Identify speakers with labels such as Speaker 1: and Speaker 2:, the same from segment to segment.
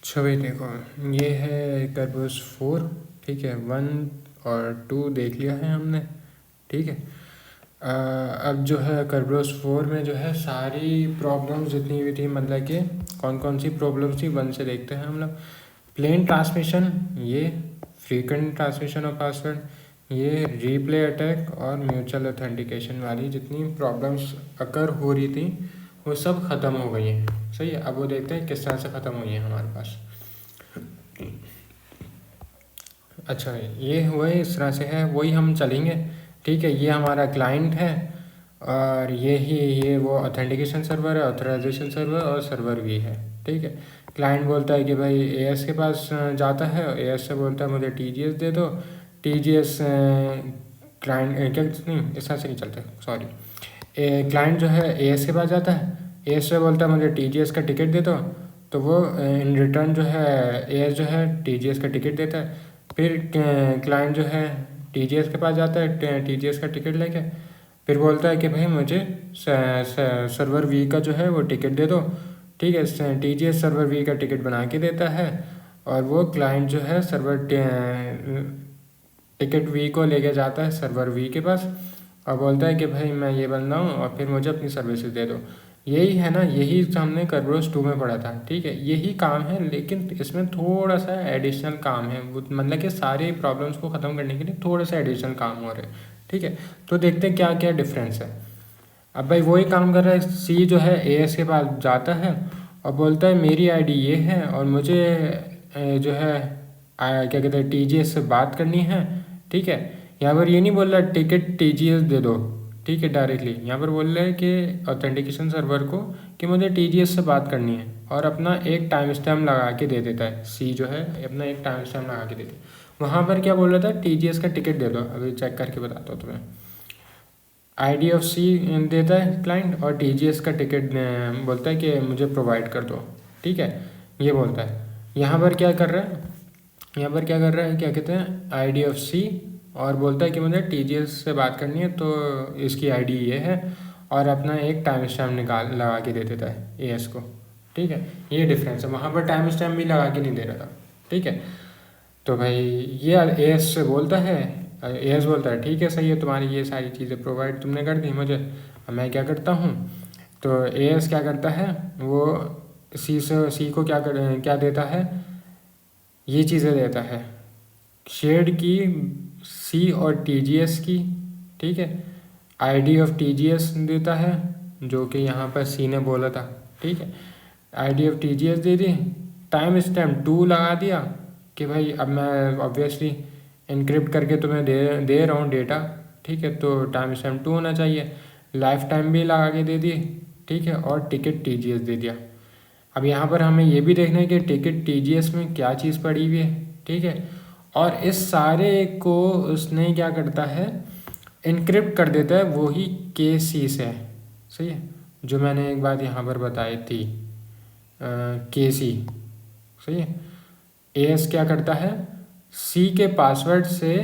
Speaker 1: अच्छा भाई देखो, ये है कर्बस 4। ठीक है, 1 और 2 देख लिया है हमने। ठीक है, अब जो है कर्बस 4 में जो है सारी प्रॉब्लम्स जितनी भी थी, मतलब कि कौन कौन सी प्रॉब्लम्स थी 1 से देखते हैं हम लोग। प्लेन ट्रांसमिशन, ये फ्रीक्वेंट ट्रांसमिशन ऑफ पासवर्ड, ये रीप्ले अटैक और म्यूचुअल ऑथेंटिकेशन वाली जितनी प्रॉब्लम्स अकर हो रही थी वो सब ख़त्म हो गई हैं। सही है, अब वो देखते हैं किस तरह से ख़त्म हुई है हमारे पास। अच्छा, ये हुआ है, इस तरह से है, वही हम चलेंगे। ठीक है, ये हमारा क्लाइंट है और ये वो ऑथेंटिकेशन सर्वर है, ऑथराइजेशन सर्वर और सर्वर भी है। ठीक है, क्लाइंट बोलता है कि भाई एएस के पास जाता है, एएस से बोलता है मुझे टीजीएस दे दो। टीजीएस क्लाइंट क्या नहीं, इस तरह से नहीं चलते, सॉरी। क्लाइंट जो है एएस के पास जाता है, एएस से बोलता है मुझे टीजीएस का टिकट दे दो, तो वो इन रिटर्न जो है एएस जो है टीजीएस का टिकट देता है। फिर क्लाइंट जो है टीजीएस के पास जाता है टीजीएस का टिकट लेके, फिर बोलता है कि भाई मुझे सर्वर वी का जो है वो टिकट दे दो। ठीक है, टीजीएस सर्वर वी का टिकट बना के देता है और वो क्लाइंट जो है सर्वर टिकट वी को लेके जाता है सर्वर वी के पास और बोलता है कि भाई मैं ये बन रहा हूँ और फिर मुझे अपनी सर्विसेज दे दो। यही है ना, यही हमने कर्बरोस 2 में पढ़ा था। ठीक है, यही काम है, लेकिन इसमें थोड़ा सा एडिशनल काम है, मतलब कि सारे प्रॉब्लम्स को ख़त्म करने के लिए थोड़ा सा एडिशनल काम हो रहे हैं। ठीक है, तो देखते हैं क्या क्या डिफरेंस है। अब भाई वही काम कर रहा है, सी जो है एएस के पास जाता है और बोलता है मेरी आईडी ये है और मुझे जो है क्या कहते हैं टीजीएस से बात करनी है। ठीक है, यहाँ पर ये नहीं बोल रहा टिकट टीजीएस दे दो। ठीक है, डायरेक्टली यहाँ पर बोल रहे हैं कि ऑथेंटिकेशन सर्वर को कि मुझे टीजीएस से बात करनी है और अपना एक टाइम स्टैम्प लगा के दे देता है। सी जो है अपना एक टाइम स्टैम्प लगा के देती है। वहाँ पर क्या बोल रहा था, टीजीएस का टिकट दे दो। अभी चेक करके बताता हूँ तुम्हें। आईडी ऑफ सी देता है क्लाइंट और टीजीएस का टिकट बोलता है कि मुझे प्रोवाइड कर दो। ठीक है, ये बोलता है। यहाँ पर क्या कर रहा है, यहाँ पर क्या कर रहा है, क्या कहते हैं आईडी ऑफ सी, और बोलता है कि मुझे टीजीएस से बात करनी है तो इसकी आईडी ये है और अपना एक टाइम स्टैम्प निकाल लगा के दे देता है एएस को। ठीक है, ये डिफरेंस है, वहाँ पर टाइम स्टैम्प भी लगा के नहीं दे रहा था। ठीक है, तो भाई ये एएस से बोलता है, एएस बोलता है ठीक है सही है, तुम्हारी ये सारी चीज़ें प्रोवाइड तुमने कर दी मुझे, अब मैं क्या करता हूँ। तो एएस क्या करता है, वो सी को क्या देता है, ये चीज़ें देता है शेयर्ड की सी और टीजीएस की। ठीक है, आईडी ऑफ टीजीएस देता है जो कि यहाँ पर सी ने बोला था। ठीक है, ID of TGS they the, time stamp 2 लगा दिया कि भाई अब मैं ऑब्वियसली इनक्रिप्ट करके तुम्हें दे रहा हूँ डेटा। ठीक है, तो टाइम स्टैम्प 2 होना चाहिए, लाइफ टाइम भी लगा के दे दी। ठीक है, और टिकट टीजीएस दे दिया। अब यहाँ पर हमें ये भी देखना है कि टिकट टीजीएस में क्या चीज़ पड़ी हुई है। ठीक है, और इस सारे को उसने क्या करता है, इनक्रिप्ट कर देता है वही के सी से। सही है, जो मैंने एक बात यहाँ पर बताई थी, के सी। सही है, एएस क्या करता है, सी के पासवर्ड से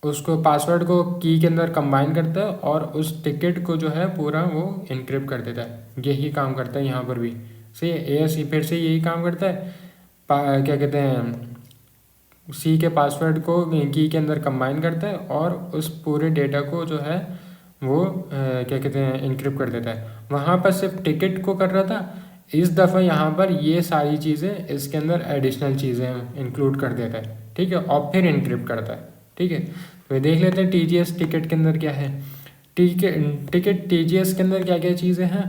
Speaker 1: उसको पासवर्ड को की के अंदर कंबाइन करता है और उस टिकट को जो है पूरा वो इनक्रिप्ट कर देता है। यही काम करता है यहाँ पर भी। सही है, एएस फिर से यही काम करता है, क्या कहते हैं सी के पासवर्ड को की के अंदर कंबाइन करता है और उस पूरे डेटा को जो है वो क्या कहते हैं इनक्रिप्ट कर देता है। वहाँ पर सिर्फ टिकट को कर रहा था, इस दफ़ा यहाँ पर ये सारी चीज़ें इसके अंदर एडिशनल चीज़ें इंक्लूड कर देता है। ठीक है, और फिर इनक्रिप्ट करता है। ठीक है, तो देख लेते हैं टीजीएस टिकट के अंदर क्या है। टिकट टीजीएस के अंदर क्या क्या चीज़ें हैं।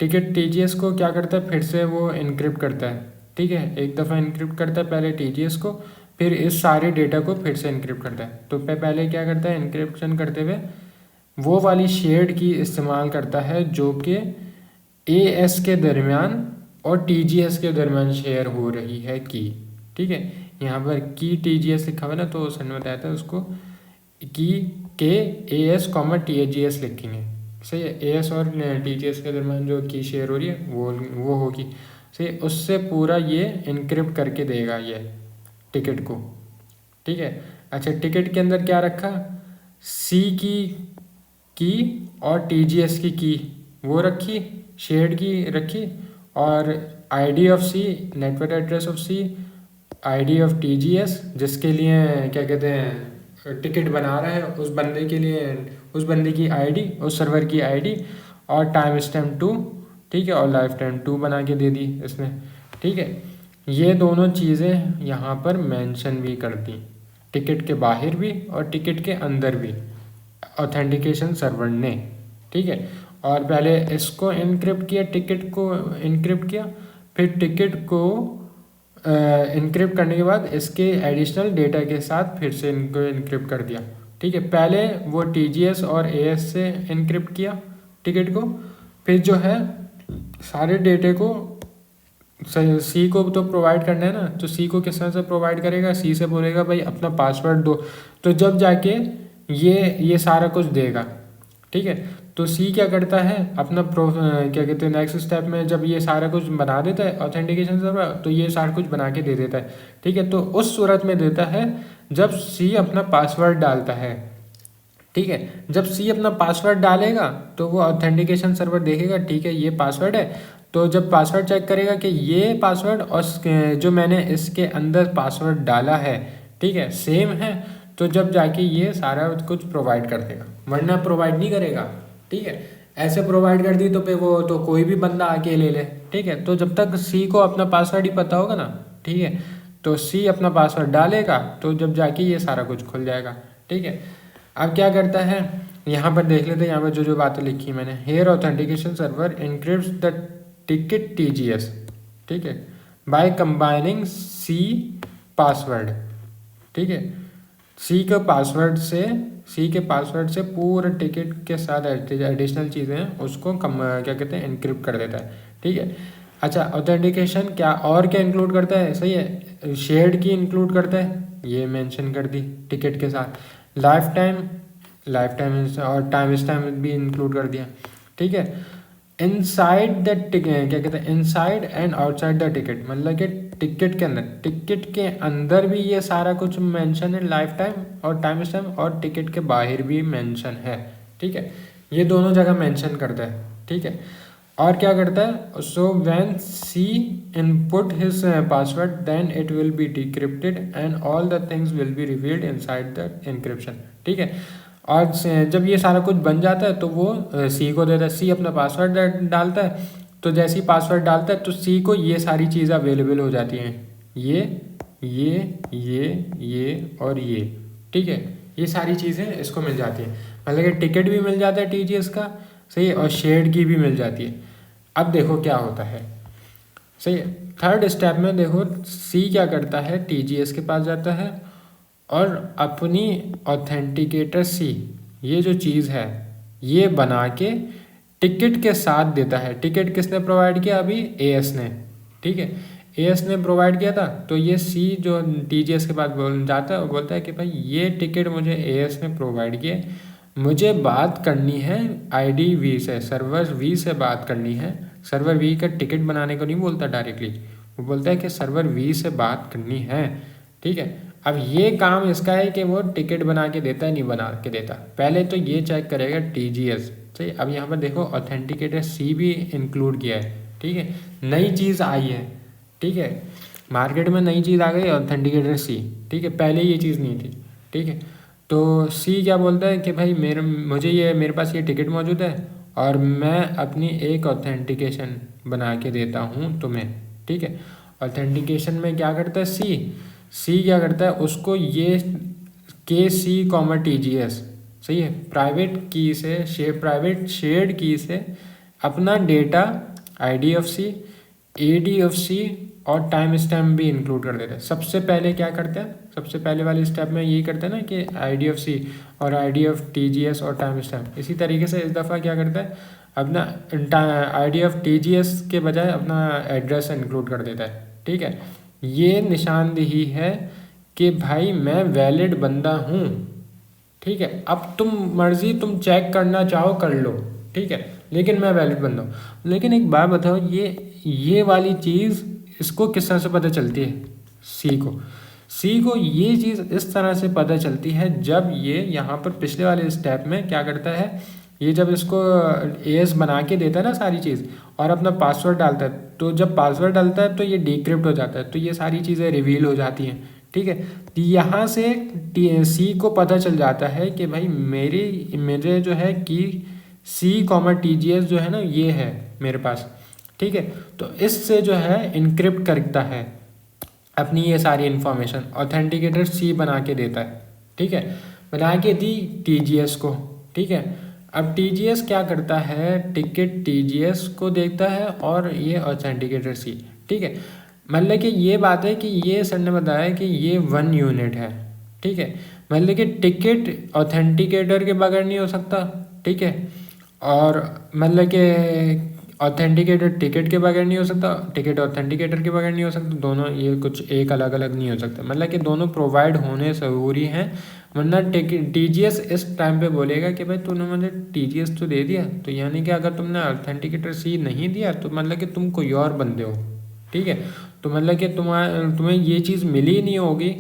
Speaker 1: टिकट टीजीएस को क्या करता है, फिर से वो इनक्रिप्ट करता है। ठीक है, एक दफ़ा इनक्रिप्ट करता है पहले टीजीएस को, फिर इस सारे डेटा को फिर से इनक्रिप्ट करता है। तो पहले क्या करता है, इनक्रिप्शन करते हुए वो वाली शेयर्ड की इस्तेमाल करता है जो कि एएस के दरमियान और टीजीएस के दरमियान शेयर हो रही है की। ठीक है, यहाँ पर की टीजीएस लिखा हुआ है ना, तो सर ने बताया था उसको की के एएस कॉमा टीजीएस लिखेंगे। सही है, एएस और टीजीएस के दरमियान जो की शेयर हो रही है वो होगी। सही, उससे पूरा ये इनक्रिप्ट करके देगा ये टिकट को। ठीक है, अच्छा टिकट के अंदर क्या रखा, सी की और टीजीएस की वो रखी, शेयर्ड की रखी, और ID of C, network address of C, ID of TGS, जिसके लिए क्या कहते हैं टिकट बना रहे हैं उस बंदे के लिए, उस बंदे की आईडी, उस सर्वर की आईडी, और टाइम स्टैम्प 2, ठीक है, और लाइफ टाइम 2 बना के दे दी इसने, ठीक है। ये दोनों चीज़ें यहाँ पर मेंशन भी कर दी, टिकट के बाहर भी और टिकट के अंदर भी ऑथेंटिकेशन सर्वर ने, ठीक है। और पहले इसको इनक्रिप्ट किया, टिकट को इनक्रिप्ट किया, फिर टिकट को इनक्रिप्ट करने के बाद इसके एडिशनल डेटा के साथ फिर से इनको इनक्रिप्ट कर दिया, ठीक है। पहले वो टीजीएस और एएस से इनक्रिप्ट किया टिकट को, फिर जो है सारे डेटे को सी को तो प्रोवाइड करना है ना, तो सी को किस तरह से प्रोवाइड करेगा, सी से बोलेगा भाई अपना पासवर्ड दो, तो जब जाके ये सारा कुछ देगा, ठीक है। तो सी क्या करता है अपना क्या कहते हैं नेक्स्ट स्टेप में जब ये सारा कुछ बना देता है ऑथेंटिकेशन सर्वर, तो ये सारा कुछ बना के दे देता है, ठीक है। तो उस सूरत में देता है जब सी अपना पासवर्ड डालता है, ठीक है। जब सी अपना पासवर्ड डालेगा तो वो ऑथेंटिकेशन सर्वर देखेगा, ठीक है ये पासवर्ड है, तो जब पासवर्ड चेक करेगा कि ये पासवर्ड और जो मैंने इसके अंदर पासवर्ड डाला है, ठीक है, सेम है, तो जब जाके ये सारा कुछ प्रोवाइड कर देगा, वरना प्रोवाइड नहीं करेगा, ठीक है। ऐसे प्रोवाइड कर दी तो पे वो तो कोई भी बंदा आके ले ले, ठीक है। तो जब तक सी को अपना पासवर्ड ही पता होगा ना, ठीक है, तो सी अपना पासवर्ड डालेगा तो जब जाके ये सारा कुछ खुल जाएगा, ठीक है। अब क्या करता है यहाँ पर देख लेते हैं, यहाँ पर जो जो बातें लिखी मैंने, here authentication server encrypts the ticket TGS, ठीक है, बाय कंबाइनिंग सी पासवर्ड, ठीक है। सी के पासवर्ड से पूरे टिकट के साथ एडिशनल चीज़ें हैं उसको क्या कहते हैं इनक्रिप्ट कर देता है, ठीक है। अच्छा, ऑथेंटिकेशन क्या और क्या इंक्लूड करता है, सही है, शेयर्ड की इंक्लूड करता है, ये मेंशन कर दी टिकट के साथ, लाइफ टाइम और टाइम स्टैम्प भी इंक्लूड कर दिया, ठीक है। इनसाइड द टिकट क्या कहते हैं, inside and outside the ticket, मतलब कि टिकट के अंदर भी ये सारा कुछ मेंशन है, लाइफ टाइम और टाइम स्टैम्प, और टिकट के बाहर भी मेंशन है, ठीक है। ये दोनों जगह मेंशन करता है, ठीक है। और क्या करता है, so when C input his password then it will be decrypted and all the things will be revealed inside the encryption, ठीक है। और जब ये सारा कुछ बन जाता है तो वो सी को देता है, सी अपना पासवर्ड डालता है, तो जैसे ही पासवर्ड डालता है तो सी को ये सारी चीज़ें अवेलेबल हो जाती हैं, ये और ये, ठीक है, ये सारी चीज़ें इसको मिल जाती हैं, मतलब कि टिकट भी मिल जाता है टीजीएस का, सही है, और शेयर्ड की भी मिल जाती है। अब देखो क्या होता है, सही है, थर्ड स्टेप में देखो सी क्या करता है, टीजीएस के पास जाता है और अपनी ऑथेंटिकेटर सी, ये जो चीज़ है ये बना के टिकट के साथ देता है। टिकट किसने प्रोवाइड किया, अभी एएस ने, ठीक है, एएस ने प्रोवाइड किया था, तो ये सी जो टीजीएस के पास जाता है और बोलता है कि भाई ये टिकट मुझे एएस ने प्रोवाइड किए, मुझे बात करनी है आईडी वी से, सर्वर वी से बात करनी है। सर्वर वी का टिकट बनाने को नहीं बोलता डायरेक्टली, वो बोलता है कि सर्वर वी से बात करनी है, ठीक है। अब ये काम इसका है कि वो टिकट बना के देता है, नहीं बना के देता, पहले तो ये चेक करेगा टीजीएस, सही। अब यहाँ पर देखो ऑथेंटिकेटर सी भी इंक्लूड किया है, ठीक है, नई चीज़ आई है, ठीक है, मार्केट में नई चीज़ आ गई ऑथेंटिकेटर सी, ठीक है, पहले ये चीज़ नहीं थी, ठीक है। तो सी क्या बोलता है कि भाई मेरे पास ये टिकट मौजूद है और मैं अपनी एक ऑथेंटिकेशन बना के देता हूँ तुम्हें, ठीक है। ऑथेंटिकेशन में क्या करता है सी क्या करता है, उसको ये के सी कॉमा टीजीएस, सही है, प्राइवेट शेयर्ड की से अपना data ID of C, AD of C और टाइम स्टैम्प भी इंक्लूड कर देते हैं। सबसे पहले क्या करते हैं, सबसे पहले वाले स्टेप में यही करते हैं ना कि आईडी ऑफ सी और आईडी ऑफ टीजीएस और टाइम स्टैम्प। इसी तरीके से इस दफ़ा क्या करता है, अपना आईडी ऑफ टीजीएस के बजाय अपना एड्रेस इंक्लूड कर देता है, ठीक है। ये निशानदेही है कि भाई मैं वैलिड बंदा हूँ, ठीक है। अब तुम चेक करना चाहो कर लो, ठीक है, लेकिन मैं वैलिड बंदा हूँ। लेकिन एक बात बताओ, ये वाली चीज़ इसको किस तरह से पता चलती है, सी को ये चीज़ इस तरह से पता चलती है जब ये यहाँ पर पिछले वाले स्टेप में क्या करता है, ये जब इसको एएस बना के देता है ना सारी चीज़, और अपना पासवर्ड डालता है, तो जब पासवर्ड डालता है तो ये डिक्रिप्ट हो जाता है, तो ये सारी चीज़ें रिवील हो जाती हैं। ठीक है, तो यहाँ से सी को पता चल जाता है कि भाई मेरे जो है कि C, TGS जो है ना ये है मेरे पास। ठीक है, तो इससे जो है इनक्रिप्ट करता है अपनी ये सारी इन्फॉर्मेशन, ऑथेंटिकेटर सी बना के देता है। ठीक है, बना के दी TGS को। ठीक है, अब TGS क्या करता है, टिकट TGS को देखता है और ये ऑथेंटिकेटर सी। ठीक है, मतलब कि ये बात है कि ये सर ने बताया कि ये 1 यूनिट है। ठीक है, मतलब कि टिकट ऑथेंटिकेटर के बगैर नहीं हो सकता। ठीक है, और मतलब कि ऑथेंटिकेटर टिकट के बगैर नहीं हो सकता, टिकट ऑथेंटिकेटर के बगैर नहीं हो सकता, दोनों ये कुछ एक अलग अलग नहीं हो सकता, मतलब कि दोनों प्रोवाइड होने ज़रूरी हैं। वरना TGS इस टाइम पे बोलेगा कि भाई तूने मुझे TGS तो दे दिया, तो यानी कि अगर तुमने ऑथेंटिकेटर सी नहीं दिया तो मतलब कि तुम कोई और बंदे हो। ठीक है, तो मतलब कि तुम्हें ये चीज़ मिली नहीं होगी,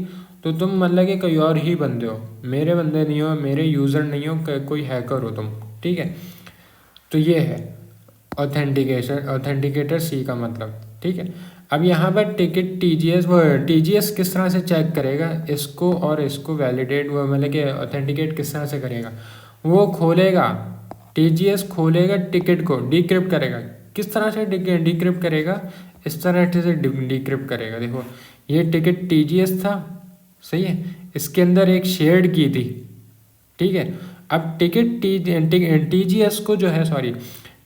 Speaker 1: तो तुम मतलब कि कोई और ही बंदे हो, मेरे बंदे नहीं हो, मेरे यूज़र नहीं हो, कोई हैकर हो तुम। ठीक है, तो ये है ऑथेंटिकेटर सी का मतलब। ठीक है, अब यहाँ पर टिकट TGS किस तरह से चेक करेगा इसको, और इसको वैलिडेट वो मतलब कि ऑथेंटिकेट किस तरह से करेगा, वो खोलेगा TGS खोलेगा टिकट को डिक्रिप्ट करेगा। किस तरह से डिक्रिप्ट करेगा, इस तरह से डिक्रिप्ट करेगा। देखो ये टिकट TGS था, सही है, इसके अंदर एक शेयर्ड की थी। ठीक है, अब टिकट TGS को जो है सॉरी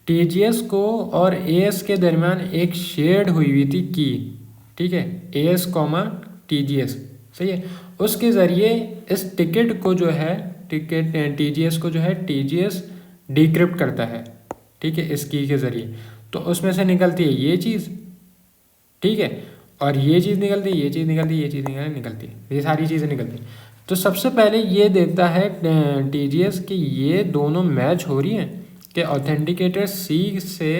Speaker 1: TGS को और AS के दरमियान एक शेयर्ड हुई थी की। ठीक है, AS, TGS, सही है, उसके ज़रिए इस टिकट को जो है TGS को जो है TGS डिक्रिप्ट करता है। ठीक है, इस की के ज़रिए, तो उसमें से निकलती है ये चीज़। ठीक है, और ये चीज़ निकलती है, ये चीज़ निकलती है, ये चीज़ निकलती है, ये सारी चीज़ें निकलती हैं। तो सबसे पहले ये देखता है TGS कि ये दोनों मैच हो रही हैं, कि ऑथेंटिकेटर सी से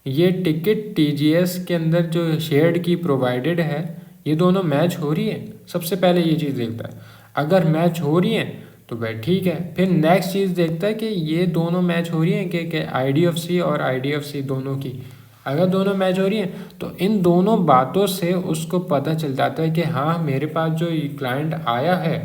Speaker 1: ये टिकट TGS के अंदर जो शेयर्ड की प्रोवाइडेड है, ये दोनों मैच हो रही है। सबसे पहले ये चीज़ देखता है, अगर मैच हो रही हैं तो भाई ठीक है। फिर नेक्स्ट चीज़ देखता है कि ये दोनों मैच हो रही हैं कि IDFC और IDFC दोनों की, अगर दोनों मैच हो रही हैं तो इन दोनों बातों से उसको पता चल जाता है कि हाँ मेरे पास जो क्लाइंट आया है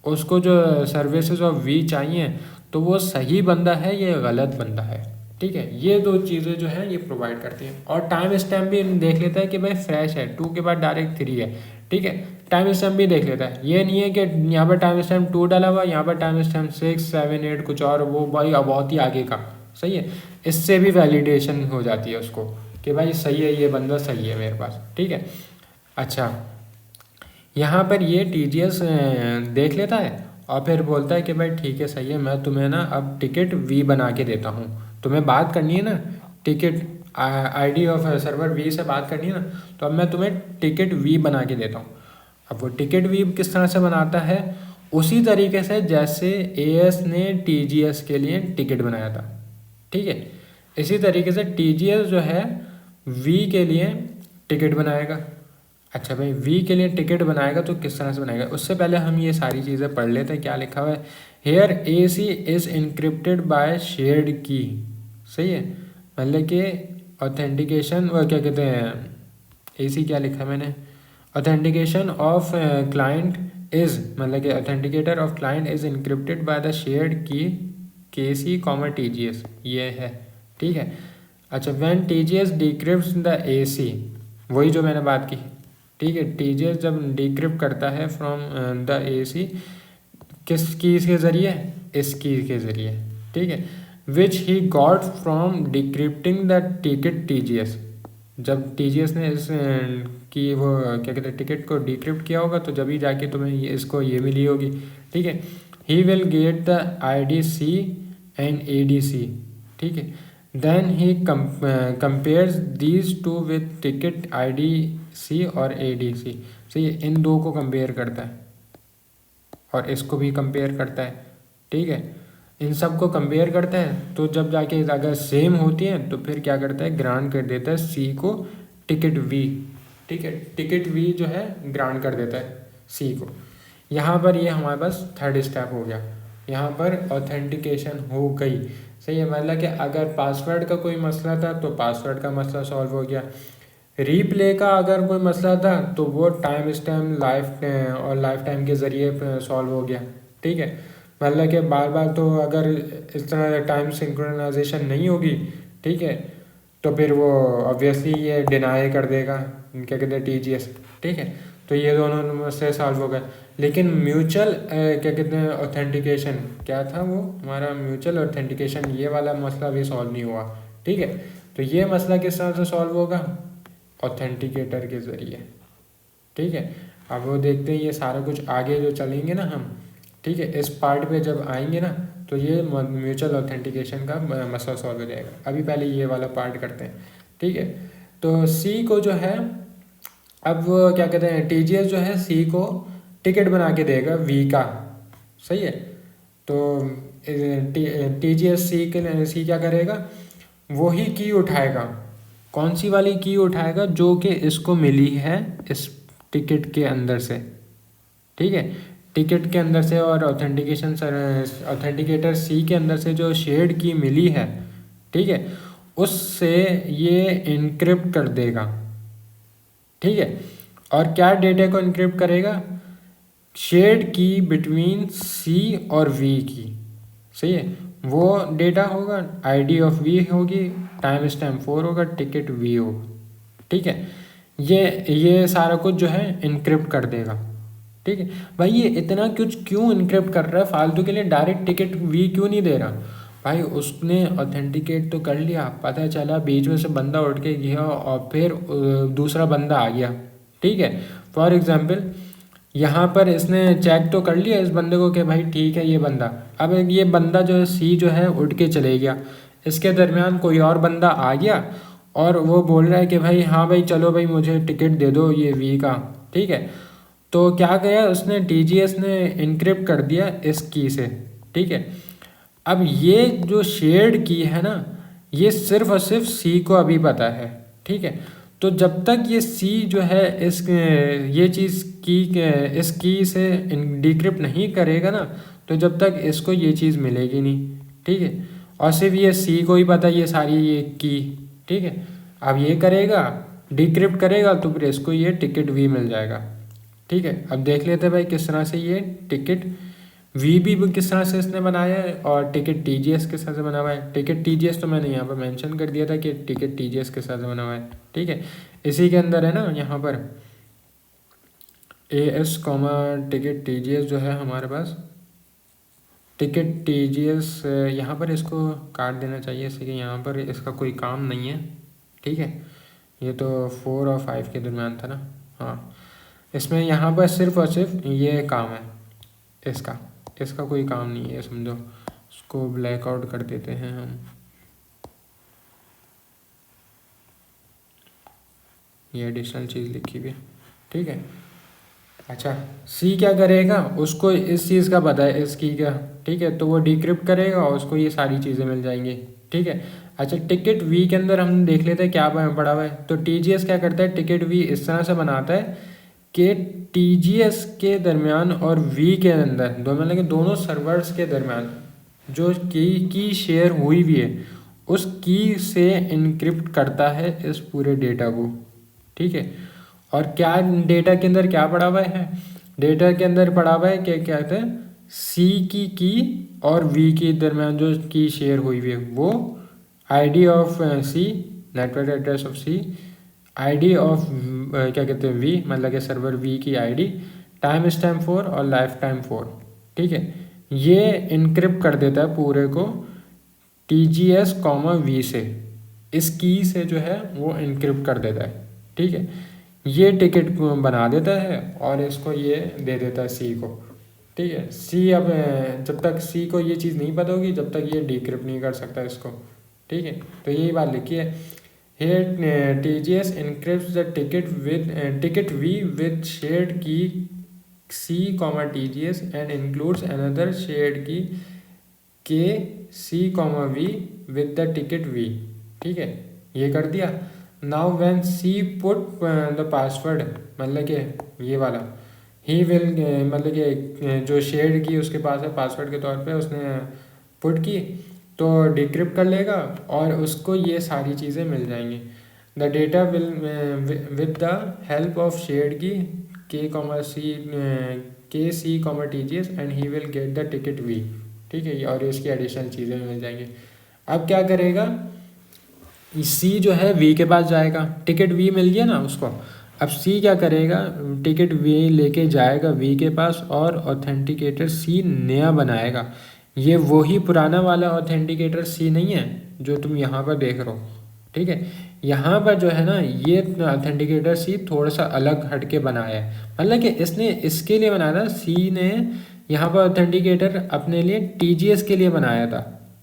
Speaker 1: उसको जो सर्विसेज ऑफ वी चाहिए, तो वो सही बंदा है या गलत बंदा है। ठीक है, ये दो चीज़ें जो है ये प्रोवाइड करती हैं। और टाइम स्टैम्प भी देख लेता है कि भाई फ्रेश है, 2 के बाद डायरेक्ट 3 है। ठीक है, टाइम स्टैम्प भी देख लेता है, ये नहीं है कि यहाँ पर टाइम स्टैम्प 2 डाला हुआ, यहाँ पर टाइम स्टैम्प 6, 7, 8 कुछ और, वो भाई बहुत ही आगे का। सही है, इससे भी वैलिडेशन हो जाती है उसको कि भाई सही है, ये बंदा सही है मेरे पास। ठीक है, अच्छा यहाँ पर ये TGS देख लेता है और फिर बोलता है कि भाई ठीक है सही है, मैं तुम्हें ना अब टिकट वी बना के देता हूँ। तुम्हें बात करनी है ना ticket ID of server V से बात करनी है ना, तो अब मैं तुम्हें टिकट वी बना के देता हूँ। अब वो टिकट वी किस तरह से बनाता है, उसी तरीके से जैसे AS ने TGS के लिए टिकट बनाया था। ठीक है, इसी तरीके से TGS जो है V के लिए टिकट बनाएगा। अच्छा भाई, वी के लिए टिकट बनाएगा तो किस तरह से बनाएगा, उससे पहले हम ये सारी चीज़ें पढ़ लेते हैं। क्या लिखा हुआ है, here AC is encrypted by shared key. सही है, मतलब कि ऑथेंटिकेशन वो क्या कहते हैं, AC क्या लिखा मैंने, ऑथेंटिकेशन ऑफ क्लाइंट इज़, मतलब कि authenticator of client is encrypted by the shared की KC, TGS, ये है। ठीक है, अच्छा व्हेन TGS डिक्रिप्ट्स द AC, वही जो मैंने बात की। ठीक है, TGS जब डिक्रिप्ट करता है फ्रॉम द AC, किस कीज़ के ज़रिए, इस कीज़ के ज़रिए। ठीक है, which he got from decrypting the ticket TGS, जब TGS ने इस की वो क्या कहते हैं टिकट को डिक्रिप्ट किया होगा, तो जब ही जाके तुम्हें इसको ये मिली होगी। ठीक है, he will get the IDC and ADC। ठीक है, then he compares these two with ticket IDC और ADC। सही है, इन दो को कंपेयर करता है और इसको भी कंपेयर करता है। ठीक है, इन सब को कंपेयर करता है, तो जब जाके अगर सेम होती हैं तो फिर क्या करता है, ग्रांट कर देता है C को टिकट V। ठीक है, टिकट V जो है ग्रांट कर देता है C को। यहाँ पर ये हमारे पास थर्ड स्टेप हो गया, यहाँ पर ऑथेंटिकेशन हो गई। सही है, मतलब कि अगर पासवर्ड का कोई मसला था तो पासवर्ड का मसला सॉल्व हो गया। रीप्ले का अगर कोई मसला था तो वो टाइम स्टैम्प लाइफ और लाइफ टाइम के ज़रिए सॉल्व हो गया। ठीक है, मतलब कि बार बार तो अगर इस तरह टाइम सिंक्रोनाइजेशन नहीं होगी, ठीक है, तो फिर वो ऑब्वियसली ये डिनाई कर देगा, क्या कहते हैं, TGS। ठीक है, तो ये दोनों मसले सॉल्व हो गए। लेकिन म्यूचुअल क्या कहते हैं ऑथेंटिकेशन, क्या था वो हमारा म्यूचुअल ऑथेंटिकेशन, ये वाला मसला भी सॉल्व नहीं हुआ। ठीक है, तो ये मसला किस तरह से सॉल्व होगा, ऑथेंटिकेटर के ज़रिए। ठीक है, अब वो देखते हैं ये सारा कुछ आगे जो चलेंगे ना हम, ठीक है, इस पार्ट पे जब आएंगे ना तो ये म्यूचुअल ऑथेंटिकेशन का मसला सॉल्व हो जाएगा। अभी पहले ये वाला पार्ट करते हैं। ठीक है, तो सी को जो है, अब क्या कहते हैं, TGS जो है सी को टिकट बना के देगा वी का। सही है, तो TGS सी क्या करेगा, वही की उठाएगा। कौन सी वाली की उठाएगा, जो कि इसको मिली है इस टिकट के अंदर से। ठीक है, टिकट के अंदर से और ऑथेंटिकेटर सी के अंदर से जो शेयर्ड की मिली है, ठीक है, उससे ये इनक्रिप्ट कर देगा। ठीक है, और क्या डेटा को इनक्रिप्ट करेगा, शेयर्ड की बिटवीन सी और वी की। सही है, वो डेटा होगा, ID ऑफ वी होगी, टाइम स्टैम्प 4 होगा, टिकट वी होगा। ठीक है, ये सारा कुछ जो है इनक्रिप्ट कर देगा। ठीक है भाई, ये इतना कुछ क्यों इनक्रिप्ट कर रहा है फालतू के लिए, डायरेक्ट टिकट वी क्यों नहीं दे रहा भाई। उसने ऑथेंटिकेट तो कर लिया, पता चला बीच में से बंदा उठ के गया और फिर दूसरा बंदा आ गया। ठीक है, फॉर एग्जांपल यहाँ पर इसने चेक तो कर लिया इस बंदे को कि भाई ठीक है ये बंदा, अब ये बंदा जो है सी जो है उठ के चले गया, इसके दरमियान कोई और बंदा आ गया और वो बोल रहा है कि भाई हाँ भाई चलो भाई मुझे टिकट दे दो ये वी का। ठीक है, तो क्या किया उसने, TGS ने इनक्रिप्ट कर दिया इस की से। ठीक है, अब ये जो शेयर्ड की है ना, ये सिर्फ और सिर्फ सी को अभी पता है। ठीक है, तो जब तक ये सी जो है इस ये चीज़ की इस की से डिक्रिप्ट नहीं करेगा ना, तो जब तक इसको ये चीज़ मिलेगी नहीं। ठीक है, और सिर्फ ये सी को ही पता ये सारी ये की। ठीक है, अब ये करेगा, डिक्रिप्ट करेगा, तो फिर इसको ये टिकट वी मिल जाएगा। ठीक है, अब देख लेते हैं भाई किस तरह से ये टिकट वी भी किस तरह से इसने बनाया है और टिकट TGS किस तरह से बना हुआ है। टिकट TGS तो मैंने यहाँ पर मेंशन कर दिया था कि टिकट TGS किस तरह से बना हुआ है। ठीक है, इसी के अंदर है ना यहाँ पर AS टिकट TGS जो है हमारे पास, टिकट TGS यहाँ पर इसको काट देना चाहिए, इससे कि यहाँ पर इसका कोई काम नहीं है। ठीक है, ये तो 4 और 5 के दरम्यान था ना। हाँ, इसमें यहाँ पर सिर्फ और सिर्फ ये काम है इसका, इसका कोई काम नहीं है समझो। इसको ब्लैक आउट कर देते हैं हम, ये एडिशनल चीज़ लिखी हुई है। ठीक है, अच्छा सी क्या करेगा, उसको इस चीज़ का पता है इस की का। ठीक है, तो वो डिक्रिप्ट करेगा और उसको ये सारी चीज़ें मिल जाएंगी। ठीक है, अच्छा टिकट वी के अंदर हम देख लेते हैं क्या पड़ा हुआ है। तो TGS क्या करता है, टिकट वी इस तरह से बनाता है कि TGS के दरमियान और वी के अंदर दो, मतलब कि दोनों सर्वर्स के दरमियान जो की शेयर हुई हुई है, उस की से इनक्रिप्ट करता है इस पूरे डेटा को। ठीक है, और क्या डेटा के अंदर क्या पड़ा हुआ है, डेटा के अंदर पड़ा हुआ है क्या क्या कहते हैं, सी की और वी के दरमियान जो की शेयर हुई हुई है वो ID of C, network address of C, ID of क्या कहते हैं वी, मतलब कि सर्वर वी की ID, टाइम स्टैम्प 4 और लाइफ टाइम 4। ठीक है, ये इनक्रिप्ट कर देता है पूरे को TGS वी से, इस की से जो है वो इनक्रिप्ट कर देता है। ठीक है, ये टिकट बना देता है और इसको ये दे देता है सी को। ठीक है, सी अब जब तक सी को ये चीज़ नहीं पता होगी जब तक ये डिक्रिप्ट नहीं कर सकता इसको। ठीक है, तो यही बात लिखी है, here TGS encrypts the ticket V with shared key C, TGS and includes another shared key K C, V with the ticket V। ठीक है, ये कर दिया। Now when C put the password, मतलब कि ये वाला ही विल, मतलब कि जो शेयर की उसके पास है पासवर्ड के तौर पे उसने पुट की, तो डिक्रिप्ट कर लेगा और उसको ये सारी चीज़ें मिल जाएंगी। The data will with the help of shared की K, C, TGS and he will get the ticket V। ठीक है, और इसकी एडिशनल चीज़ें मिल जाएंगी। अब क्या करेगा, C जो है V के पास जाएगा, टिकट V मिल गया ना उसको। अब C क्या करेगा, टिकट V लेके जाएगा V के पास और ऑथेंटिकेटर C नया बनाएगा। ये वही पुराना वाला ऑथेंटिकेटर C नहीं है जो तुम यहाँ पर देख रहे हो। ठीक है, यहाँ पर जो है ना ये ऑथेंटिकेटर C थोड़ा सा अलग हट के बनाया है। मतलब कि इसने इसके लिए बनाया था, C ने यहाँ पर ऑथेंटिकेटर अपने लिए TGS के लिए बनाया था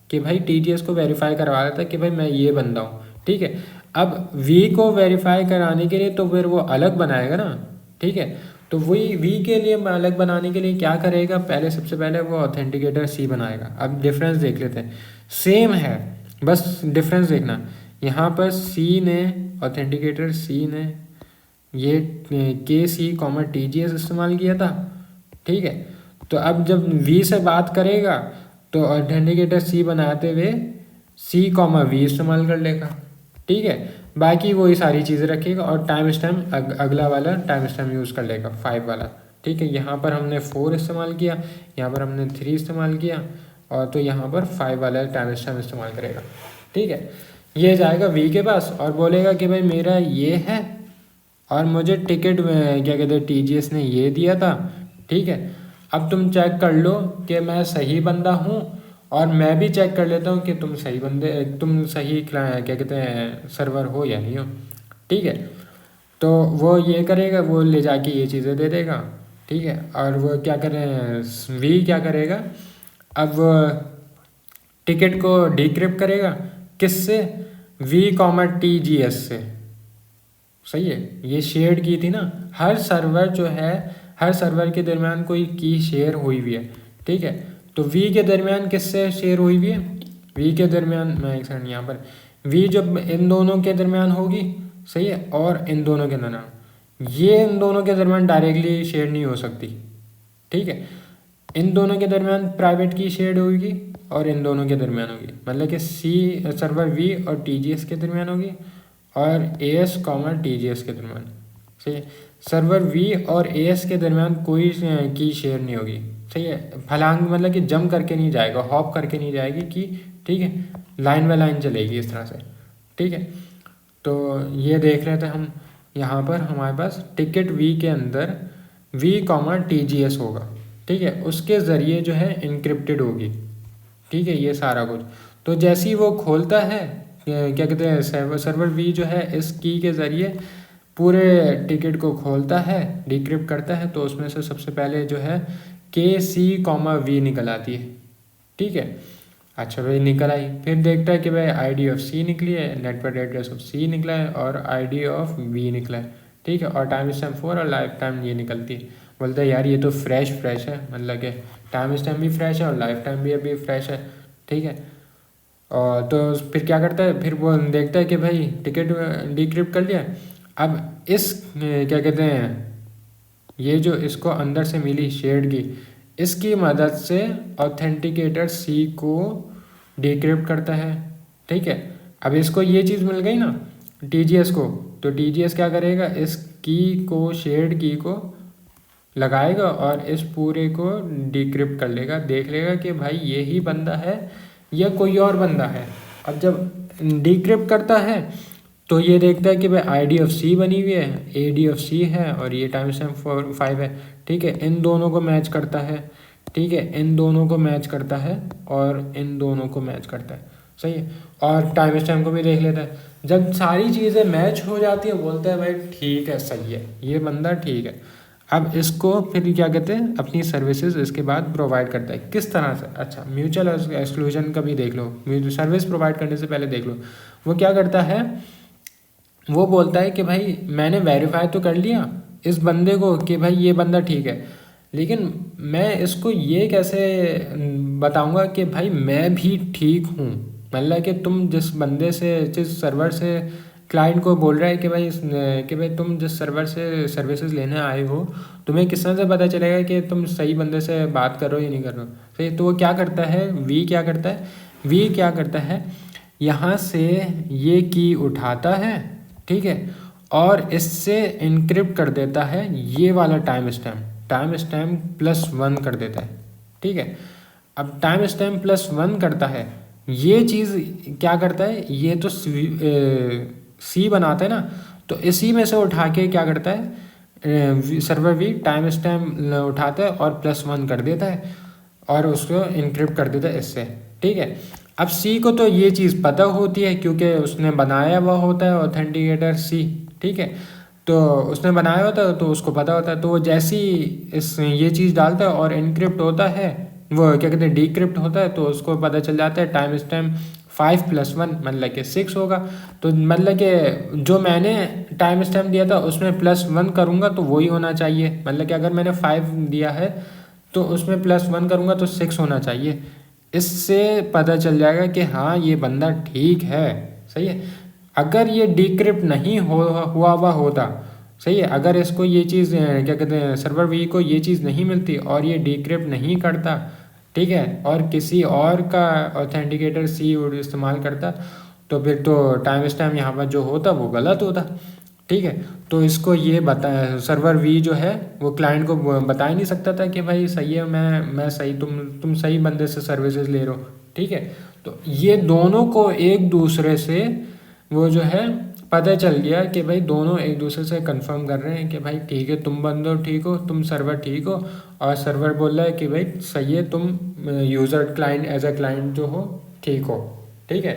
Speaker 1: कि भाई TGS को वेरीफाई करवा रहा था कि भाई मैं ये बंदा हूँ। ठीक है, अब V को वेरीफाई कराने के लिए तो फिर वो अलग बनाएगा ना। ठीक है, तो वही V के लिए अलग बनाने के लिए क्या करेगा, पहले सबसे पहले वो ऑथेंटिकेटर C बनाएगा। अब डिफरेंस देख लेते हैं, सेम है बस डिफरेंस देखना। यहाँ पर C ने ऑथेंटिकेटर C ने ये KC, TGS इस्तेमाल किया था। ठीक है, तो अब जब V से बात करेगा तो ऑथेंटिकेटर C बनाते हुए C, V इस्तेमाल कर लेगा। ठीक है, बाकी वही सारी चीज़ें रखेगा और टाइम स्टैम्प अगला वाला टाइम स्टैम्प यूज़ कर लेगा 5 वाला। ठीक है, यहाँ पर हमने 4 इस्तेमाल किया, यहाँ पर हमने 3 इस्तेमाल किया और तो यहाँ पर 5 वाला टाइम स्टैम्प इस्तेमाल करेगा। ठीक है, ये जाएगा V के पास और बोलेगा कि भाई मेरा ये है और मुझे टिकट क्या कहते हैं TGS ने ये दिया था। ठीक है, अब तुम चेक कर लो कि मैं सही बंदा हूँ और मैं भी चेक कर लेता हूँ कि तुम सही क्या कहते हैं सर्वर हो या नहीं हो। ठीक है, तो वो ये करेगा, वो ले जाके ये चीज़ें दे देगा। ठीक है, और वो क्या करें, V क्या करेगा, अब टिकट को डिक्रिप्ट करेगा किससे, V, TGS से। सही है, ये शेयर की थी ना, हर सर्वर जो है, हर सर्वर के दरमियान कोई की शेयर हुई हुई है। ठीक है, तो V के दरमियान किससे शेयर हुई हुई है, V के दरमियान, मैं एक सेकंड यहाँ पर, V जब इन दोनों के दरमियान होगी, सही है, और इन दोनों के दरमियान, ये इन दोनों के दरमियान डायरेक्टली शेयर नहीं हो सकती। ठीक है, इन दोनों के दरमियान प्राइवेट की शेयर होगी और इन दोनों के दरमियान होगी, मतलब कि सर्वर V और TGS के दरमियान होगी और AS, TGS के दरमियान। सही है, सर्वर V और AS के दरमियान कोई की शेयर नहीं होगी। सही है, फलांग मतलब कि जम करके नहीं जाएगा, हॉप करके नहीं जाएगी कि, ठीक है, लाइन बाय लाइन चलेगी इस तरह से। ठीक है, तो ये देख रहे थे हम, यहाँ पर हमारे पास टिकट V के अंदर V, TGS होगा। ठीक है, उसके ज़रिए जो है इनक्रिप्टेड होगी। ठीक है, ये सारा कुछ, तो जैसे ही वो खोलता है क्या कहते हैं सर्वर V जो है इस की के ज़रिए पूरे टिकट को खोलता है, डिक्रिप्ट करता है, तो उसमें से सबसे पहले जो है KC, V निकल आती है। ठीक है, अच्छा भाई निकल आई, फिर देखता है कि भाई ID ऑफ C निकली है, नेटवर्क एड्रेस ऑफ C निकला है और ID ऑफ V निकला है। ठीक है, और टाइम स्टैम्प 4 और लाइफ टाइम ये निकलती है। बोलता है यार ये तो फ्रेश है, मतलब कि टाइम स्टैम्प भी फ्रेश है और लाइफ टाइम भी अभी फ्रेश है। ठीक है, और तो फिर क्या करता है, फिर वो देखता है कि भाई टिकट डिक्रिप्ट कर लिया। अब इस क्या कहते हैं, ये जो इसको अंदर से मिली शेयर्ड की, इसकी मदद से ऑथेंटिकेटर C को डिक्रिप्ट करता है। ठीक है, अब इसको ये चीज़ मिल गई ना TGS को, तो TGS क्या करेगा, इस की को, शेयर्ड की को लगाएगा और इस पूरे को डिक्रिप्ट कर लेगा, देख लेगा कि भाई यही बंदा है या कोई और बंदा है। अब जब डिक्रिप्ट करता है तो ये देखता है कि भाई ID ऑफ C बनी हुई है, AD ऑफ C है और ये टाइम स्टैम्प 5 है। ठीक है, इन दोनों को मैच करता है। ठीक है, इन दोनों को मैच करता है और इन दोनों को मैच करता है। सही है, और टाइम स्टैम्प को भी देख लेता है। जब सारी चीज़ें मैच हो जाती है बोलता है भाई ठीक है, सही है, ये बंदा ठीक है। अब इसको फिर क्या कहते हैं, अपनी सर्विसेज इसके बाद प्रोवाइड करता है। किस तरह से, अच्छा म्यूचुअल एक्सक्लूजन का भी देख लो, सर्विस प्रोवाइड करने से पहले देख लो। वो क्या करता है, वो बोलता है कि भाई मैंने वेरीफाई तो कर लिया इस बंदे को कि भाई ये बंदा ठीक है, लेकिन मैं इसको ये कैसे बताऊंगा कि भाई मैं भी ठीक हूँ। मतलब कि तुम जिस बंदे से, जिस सर्वर से क्लाइंट को बोल रहा है कि भाई तुम जिस सर्वर से सर्विसेज लेने आए हो, तुम्हें किस तरह से पता चलेगा कि तुम सही बंदे से बात कर रहे हो या नहीं कर रहे हो। सही, तो वो क्या करता है, V क्या करता है, वी क्या करता है, यहाँ से ये की उठाता है, ठीक है, और इससे इनक्रिप्ट कर देता है ये वाला टाइम स्टैम्प +1 कर देता है, ठीक है। अब टाइम स्टैम्प +1 करता है, ये चीज़ क्या करता है, ये तो सी बनाता है ना, तो इसी में से उठा के क्या करता है सर्वर वी टाइम स्टैम्प उठाता है और +1 कर देता है और उसको इनक्रिप्ट कर देता है इससे, ठीक है। अब सी को तो ये चीज़ पता होती है क्योंकि उसने बनाया हुआ होता है ऑथेंटिकेटर सी, ठीक है, तो उसने बनाया होता है तो उसको पता होता है, तो वो जैसी इस ये चीज़ डालता है और इनक्रिप्ट होता है, वो क्या कहते हैं डीक्रिप्ट होता है, तो उसको पता चल जाता है टाइम स्टैम्प 5 + 1 मतलब कि 6 होगा। तो मतलब कि जो मैंने टाइम स्टैम्प दिया था उसमें +1 करूँगा तो वही होना चाहिए, मतलब कि अगर मैंने 5 दिया है तो उसमें +1 करूँगा तो 6 होना चाहिए। इससे पता चल जाएगा कि हाँ ये बंदा ठीक है, सही है। अगर ये डिक्रिप्ट नहीं हुआ होता, सही है, अगर इसको ये चीज़ क्या कहते हैं सर्वर वी को ये चीज़ नहीं मिलती और ये डिक्रिप्ट नहीं करता, ठीक है, और किसी और का ऑथेंटिकेटर सी इस्तेमाल करता, तो फिर तो टाइम स्टैम्प यहाँ पर जो होता वो गलत होता, ठीक है। तो इसको ये बता सर्वर वी जो है वो क्लाइंट को बता ही नहीं सकता था कि भाई सही है, मैं सही, तुम सही बंदे से सर्विसेज ले रहे हो, ठीक है। तो ये दोनों को एक दूसरे से वो जो है पता चल गया कि भाई दोनों एक दूसरे से कंफर्म कर रहे हैं कि भाई ठीक है तुम बंदो ठीक हो, तुम सर्वर ठीक हो, और सर्वर बोल रहा है कि भाई सही है तुम user client as a client जो हो ठीक हो, ठीक है।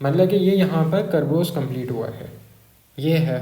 Speaker 1: मतलब कि ये यहाँ पर कर्बोस कंप्लीट हुआ है, ये है।